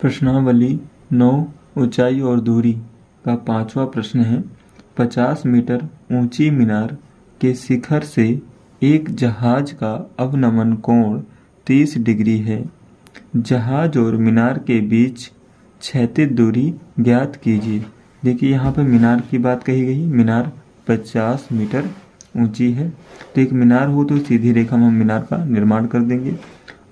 प्रश्नावली 9 ऊंचाई और दूरी का 5वां प्रश्न है। 50 मीटर ऊंची मीनार के शिखर से एक जहाज का अवनमन कोण 30 डिग्री है। जहाज और मीनार के बीच क्षैतिज दूरी ज्ञात कीजिए। देखिए यहाँ पर मीनार की बात कही गई। मीनार 50 मीटर ऊंची है, तो एक मीनार हो तो सीधी रेखा में हम मीनार का निर्माण कर देंगे।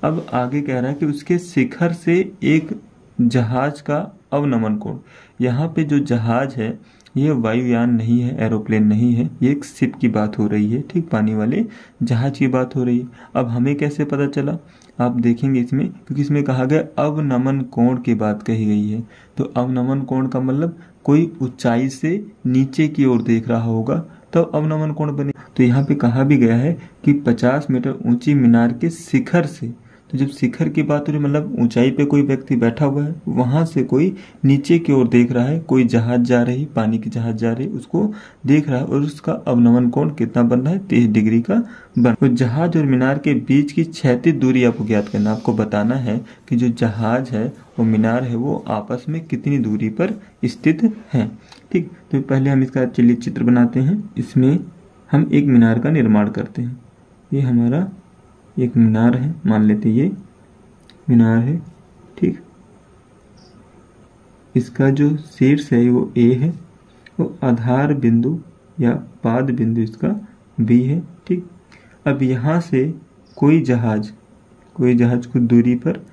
अब आगे कह रहा है कि उसके शिखर से एक जहाज का अवनमन कोण। यहाँ पे जो जहाज है ये वायुयान नहीं है, एरोप्लेन नहीं है, ये एक शिप की बात हो रही है, ठीक, पानी वाले जहाज की बात हो रही है। अब हमें कैसे पता चला, आप देखेंगे इसमें, क्योंकि इसमें कहा गया अवनमन कोण की बात कही गई है। तो अवनमन कोण का मतलब कोई ऊंचाई से नीचे की ओर देख रहा होगा तो अवनमन कोण बने। तो यहाँ पे कहा भी गया है कि 50 मीटर ऊंची मीनार के शिखर से, तो जब शिखर की बात हो रही मतलब ऊंचाई पे कोई व्यक्ति बैठा हुआ है, वहां से कोई नीचे की ओर देख रहा है, कोई जहाज जा रही, पानी की जहाज जा रही, उसको देख रहा है और उसका अवनमन कोण कितना बन रहा है, 30 डिग्री का बन। तो जहाज और मीनार के बीच की क्षैतिज दूरी आपको ज्ञात करना, आपको बताना है कि जो जहाज है और मीनार है वो आपस में कितनी दूरी पर स्थित है। ठीक, तो पहले हम इसका चलिए चित्र बनाते हैं। इसमें हम एक मीनार का निर्माण करते हैं। ये हमारा एक मीनार है, मान लेते ये मीनार है, ठीक। इसका जो शीर्ष है वो ए है, वो आधार बिंदु या पाद बिंदु इसका बी है, ठीक। अब यहाँ से कोई जहाज कुछ दूरी पर,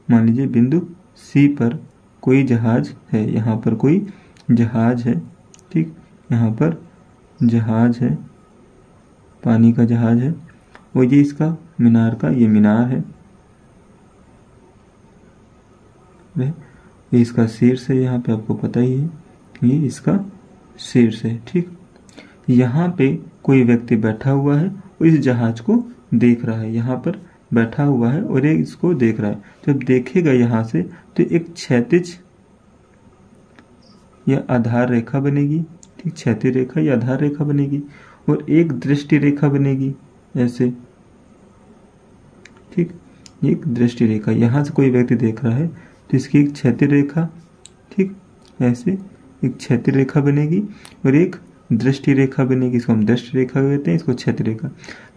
मान लीजिए बिंदु सी पर कोई जहाज है, यहाँ पर कोई जहाज है, ठीक, यहाँ पर जहाज है, पानी का जहाज है, वो ये इसका मीनार का, ये मीनार है, ये इसका शीर्ष है, यहाँ पे आपको पता ही है, ये इसका शीर्ष है, ठीक। यहाँ पे कोई व्यक्ति बैठा हुआ है और इस जहाज को देख रहा है, यहाँ पर बैठा हुआ है और ये इसको देख रहा है। जब देखेगा यहाँ से तो एक क्षैतिज या आधार रेखा बनेगी, ठीक, क्षैतिज रेखा या आधार रेखा बनेगी और एक दृष्टि रेखा बनेगी ऐसे, ठीक, एक दृष्टि रेखा। यहाँ से कोई व्यक्ति देख रहा है तो इसकी एक क्षैतिज रेखा, ठीक, ऐसे एक क्षैतिज रेखा बनेगी और एक दृष्टि रेखा बनेगी, इसको हम दृष्टि रेखा कहते हैं, इसको क्षैतिज रेखा।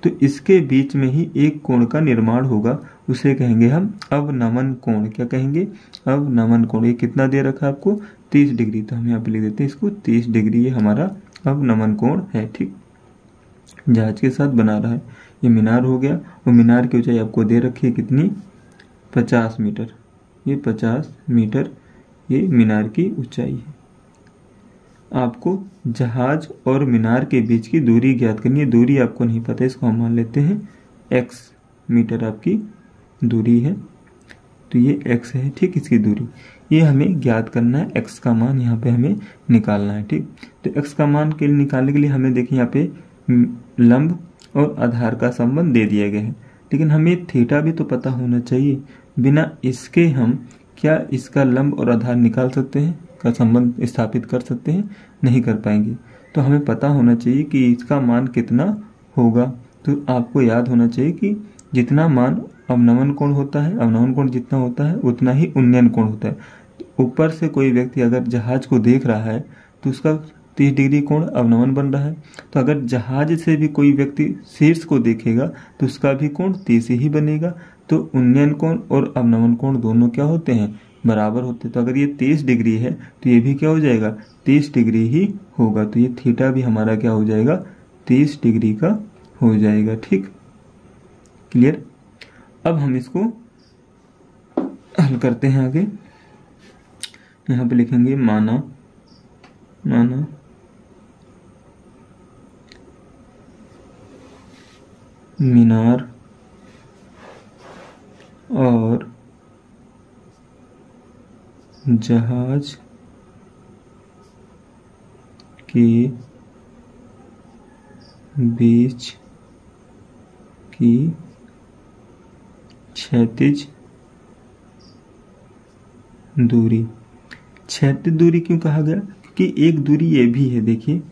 तो इसके बीच में ही एक कोण का निर्माण होगा, उसे कहेंगे हम अवनमन कोण। क्या कहेंगे? अवनमन कोण। ये कितना दे रखा है आपको? 30 डिग्री। तो हम यहाँ पे लिख देते हैं इसको 30 डिग्री, ये हमारा अवनमन कोण है, ठीक। जहाज के साथ बना रहा है। ये मीनार हो गया और मीनार की ऊंचाई आपको दे रखी है कितनी? 50 मीटर। ये 50 मीटर ये मीनार की ऊंचाई है। आपको जहाज और मीनार के बीच की दूरी ज्ञात करनी है। दूरी आपको नहीं पता, इसको हम मान लेते हैं x मीटर आपकी दूरी है, तो ये x है, ठीक, इसकी दूरी। ये हमें ज्ञात करना है, x का मान यहाँ पे हमें निकालना है, ठीक। तो x का मान के लिए निकालने के लिए हमें देखिए यहाँ पे लंब और आधार का संबंध दे दिया गया है, लेकिन हमें थीटा भी तो पता होना चाहिए। बिना इसके हम क्या इसका लंब और आधार निकाल सकते हैं, का संबंध स्थापित कर सकते हैं? नहीं कर पाएंगे। तो हमें पता होना चाहिए कि इसका मान कितना होगा। तो आपको याद होना चाहिए कि जितना मान अवनमन कोण होता है, अवनमन कोण जितना होता है उतना ही उन्नयन कोण होता है। ऊपर से कोई व्यक्ति अगर जहाज को देख रहा है तो उसका 30 डिग्री कोण अवनमन बन रहा है। तो अगर जहाज से भी कोई व्यक्ति शीर्ष को देखेगा तो उसका भी कोण 30 ही बनेगा। तो उन्नयन कोण और अवनमन कोण दोनों क्या होते हैं? बराबर होते हैं। तो अगर ये 30 डिग्री है तो ये भी क्या हो जाएगा? 30 डिग्री ही होगा। तो ये थीटा भी हमारा क्या हो जाएगा? 30 डिग्री का हो जाएगा, ठीक, क्लियर। अब हम इसको हल करते हैं आगे। यहाँ पे लिखेंगे माना मीनार और जहाज के बीच की क्षैतिज दूरी। क्षैतिज दूरी क्यों कहा गया? क्योंकि एक दूरी ये भी है, देखिए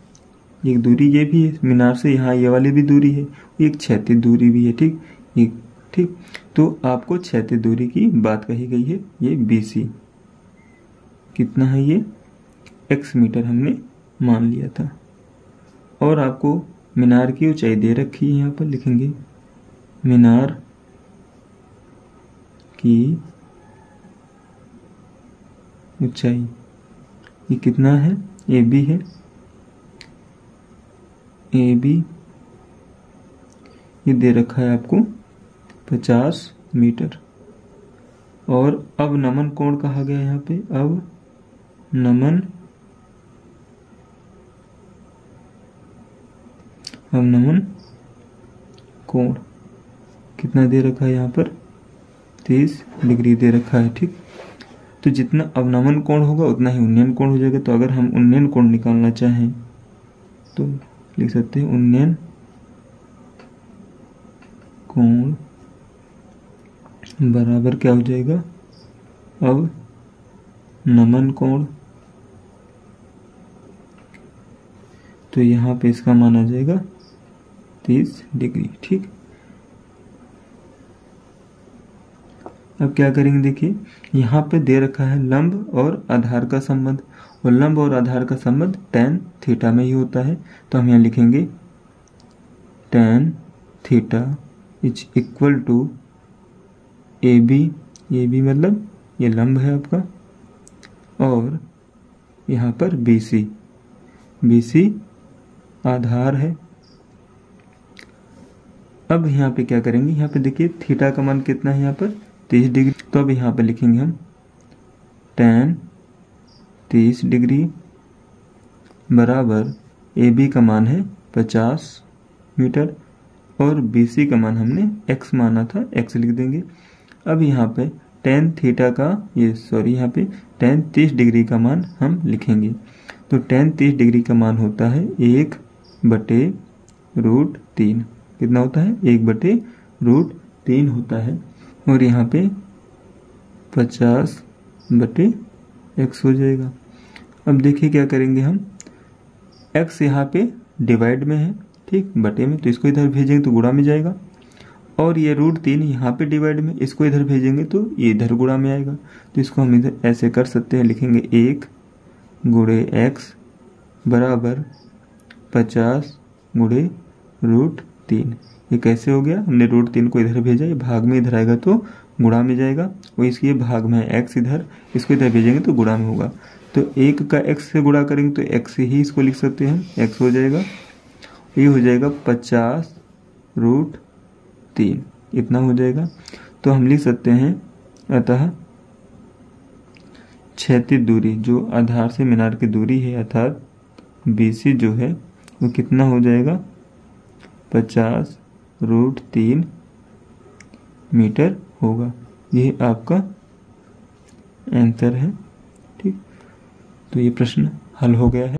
एक दूरी ये भी है, मीनार से यहाँ ये वाली भी दूरी है, एक क्षैतिज दूरी भी है, ठीक। एक ठीक, तो आपको क्षैतिज दूरी की बात कही गई है, ये BC, कितना है ये, x मीटर हमने मान लिया था। और आपको मीनार की ऊंचाई दे रखी है, यहाँ पर लिखेंगे मीनार की ऊंचाई, ये कितना है, AB है, AB ये दे रखा है आपको 50 मीटर। और अब नमन कोण कहा गया यहाँ पे, अब नमन कोण कितना दे रखा है यहाँ पर, 30 डिग्री दे रखा है। ठीक, तो जितना अवनमन कोण होगा उतना ही उन्नयन कोण हो जाएगा। तो अगर हम उन्नयन कोण निकालना चाहें तो लिख सकते हैं उन्नयन कोण बराबर क्या हो जाएगा, अब नमन कोण, तो यहाँ पे इसका मान आ जाएगा 30 डिग्री। ठीक, अब क्या करेंगे, देखिए यहाँ पे दे रखा है लंब और आधार का संबंध, और लंब और आधार का संबंध tan थीटा में ही होता है। तो हम यहाँ लिखेंगे tan theta is equal to AB, AB मतलब ये लंब है आपका, और यहाँ पर BC, BC आधार है। अब यहाँ पे क्या करेंगे, यहाँ पे देखिए थीटा का मान कितना है यहाँ पर 30 डिग्री। तो अब यहाँ पे लिखेंगे हम tan 30 डिग्री बराबर AB का मान है 50 मीटर और BC का मान हमने x माना था, x लिख देंगे। अब यहाँ पे tan थीटा का यहाँ पे tan 30 डिग्री का मान हम लिखेंगे। तो tan 30 डिग्री का मान होता है 1/√3। कितना होता है, 1/√3 होता है। और यहाँ पे 50/x हो जाएगा। अब देखिए क्या करेंगे हम, x यहाँ पे डिवाइड में है, ठीक, बटे में, तो इसको इधर भेजेंगे तो गुणा में जाएगा। और ये √3 यहाँ पे डिवाइड में, इसको इधर भेजेंगे तो ये इधर गुणा में आएगा। तो इसको हम इधर ऐसे कर सकते हैं, लिखेंगे 1 गुणे x बराबर 50 गुणे √3। ये कैसे हो गया, हमने √3 को इधर भेजा, ये भाग में इधर आएगा तो गुणा में जाएगा, और इसके भाग में है x इधर, इसको इधर भेजेंगे तो गुणा में होगा। तो 1 का x से गुणा करेंगे तो x ही इसको लिख सकते हैं, x हो जाएगा, ये हो जाएगा 50√3, इतना हो जाएगा। तो हम लिख सकते हैं, अतः क्षैतिज दूरी जो आधार से मीनार की दूरी है अर्थात BC जो है वो कितना हो जाएगा, 50√3 मीटर होगा। ये आपका आंसर है। ठीक, तो ये प्रश्न हल हो गया है।